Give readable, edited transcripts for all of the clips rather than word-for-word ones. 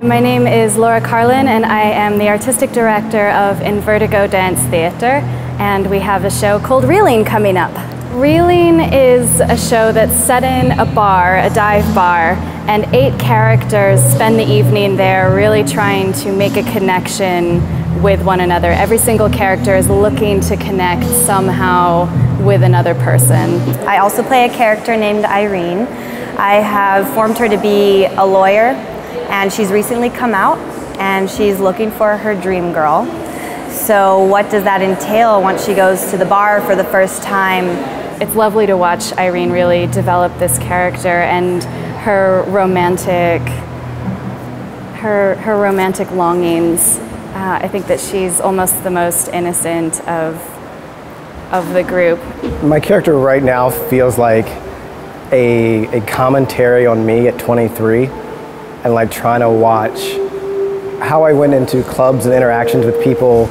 My name is Laura Karlin and I am the artistic director of Invertigo Dance Theatre, and we have a show called Reeling coming up. Reeling is a show that's set in a bar, a dive bar, and 8 characters spend the evening there really trying to make a connection with one another. Every single character is looking to connect somehow with another person. I also play a character named Irene. I have formed her to be a lawyer, and she's recently come out and she's looking for her dream girl. So what does that entail once she goes to the bar for the first time? It's lovely to watch Irene really develop this character and her romantic longings. I think that she's almost the most innocent of the group. My character right now feels like a commentary on me at 23 and like trying to watch how I went into clubs and interactions with people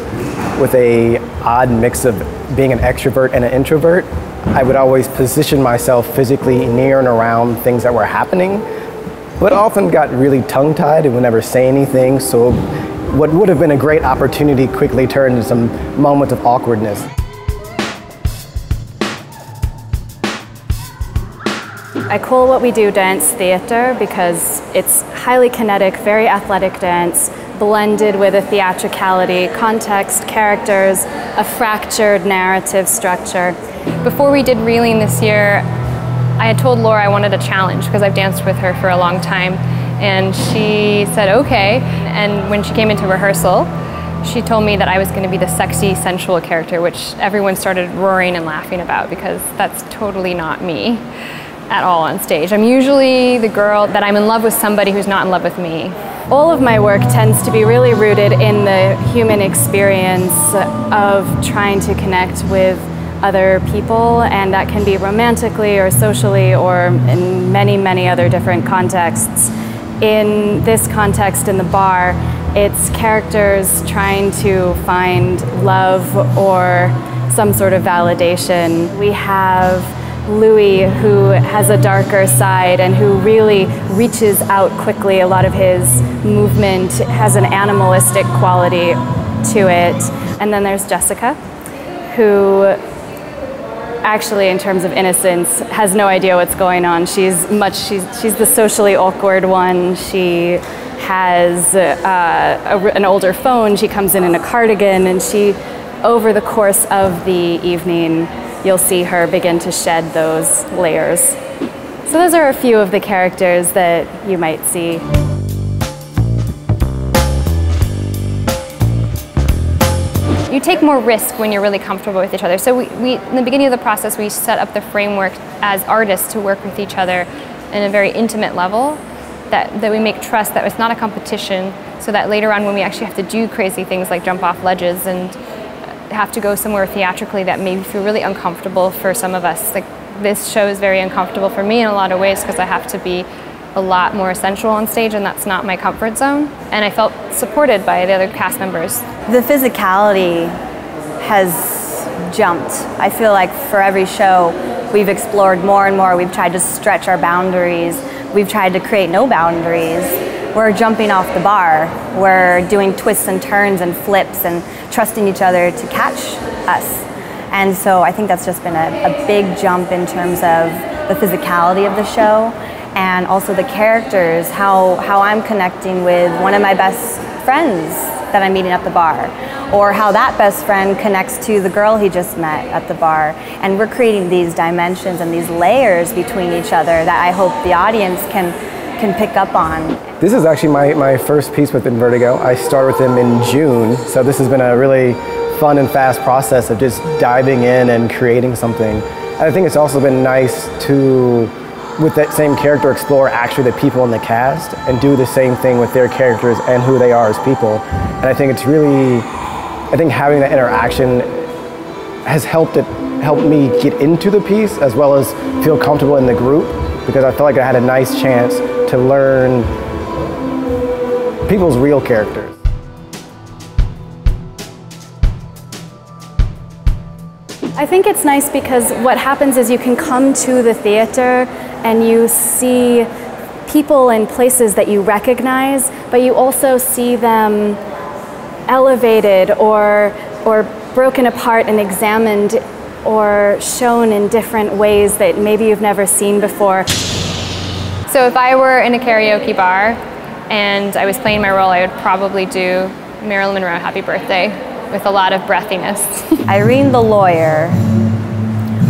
with a odd mix of being an extrovert and an introvert. I would always position myself physically near and around things that were happening, but often got really tongue-tied and would never say anything, so what would have been a great opportunity quickly turned into some moments of awkwardness. I call what we do dance theatre because it's highly kinetic, very athletic dance, blended with a theatricality, context, characters, a fractured narrative structure. Before we did Reeling this year, I had told Laura I wanted a challenge because I've danced with her for a long time, and she said okay. And when she came into rehearsal, she told me that I was going to be the sexy, sensual character, which everyone started roaring and laughing about because that's totally not me at all on stage. I'm usually the girl that I'm in love with somebody who's not in love with me. All of my work tends to be really rooted in the human experience of trying to connect with other people, and that can be romantically or socially or in many, many other different contexts. In this context, in the bar, it's characters trying to find love or some sort of validation. We have Louis, who has a darker side and who really reaches out quickly. A lot of his movement has an animalistic quality to it. And then there's Jessica, who actually, in terms of innocence, has no idea what's going on. She's the socially awkward one. She has an older phone. She comes in a cardigan, and over the course of the evening, you'll see her begin to shed those layers. So those are a few of the characters that you might see. You take more risk when you're really comfortable with each other. So we in the beginning of the process, we set up the framework as artists to work with each other in a very intimate level, that we make trust that it's not a competition, so that later on when we actually have to do crazy things like jump off ledges and have to go somewhere theatrically that maybe feel really uncomfortable for some of us. Like, this show is very uncomfortable for me in a lot of ways because I have to be a lot more sensual on stage, and that's not my comfort zone. And I felt supported by the other cast members. The physicality has jumped. I feel like for every show we've explored more and more. We've tried to stretch our boundaries. We've tried to create no boundaries. We're jumping off the bar. We're doing twists and turns and flips and trusting each other to catch us. And so I think that's just been a big jump in terms of the physicality of the show, and also the characters, how I'm connecting with one of my best friends that I'm meeting at the bar, or how that best friend connects to the girl he just met at the bar. And we're creating these dimensions and these layers between each other that I hope the audience can pick up on. This is actually my first piece with Invertigo. I started with them in June, so this has been a really fun and fast process of just diving in and creating something. And I think it's also been nice to, with that same character, explore actually the people in the cast and do the same thing with their characters and who they are as people. And I think it's really, I think having that interaction has helped me get into the piece as well as feel comfortable in the group, because I felt like I had a nice chance to learn people's real characters. I think it's nice because what happens is you can come to the theater and you see people and places that you recognize, but you also see them elevated or broken apart and examined or shown in different ways that maybe you've never seen before. So if I were in a karaoke bar and I was playing my role, I would probably do Marilyn Monroe Happy Birthday with a lot of breathiness. Irene the lawyer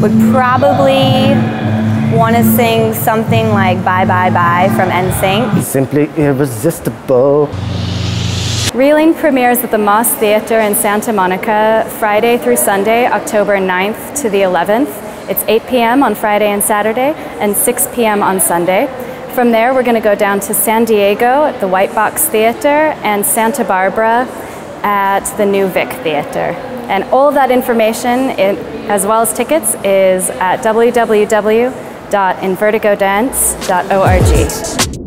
would probably want to sing something like Bye Bye Bye from NSYNC. Simply irresistible. Reeling premieres at the Moss Theatre in Santa Monica Friday through Sunday, October 9th to the 11th. It's 8 p.m. on Friday and Saturday and 6 p.m. on Sunday. From there, we're going to go down to San Diego at the White Box Theatre and Santa Barbara at the New Vic Theatre. And all of that information, as well as tickets, is at www.invertigodance.org.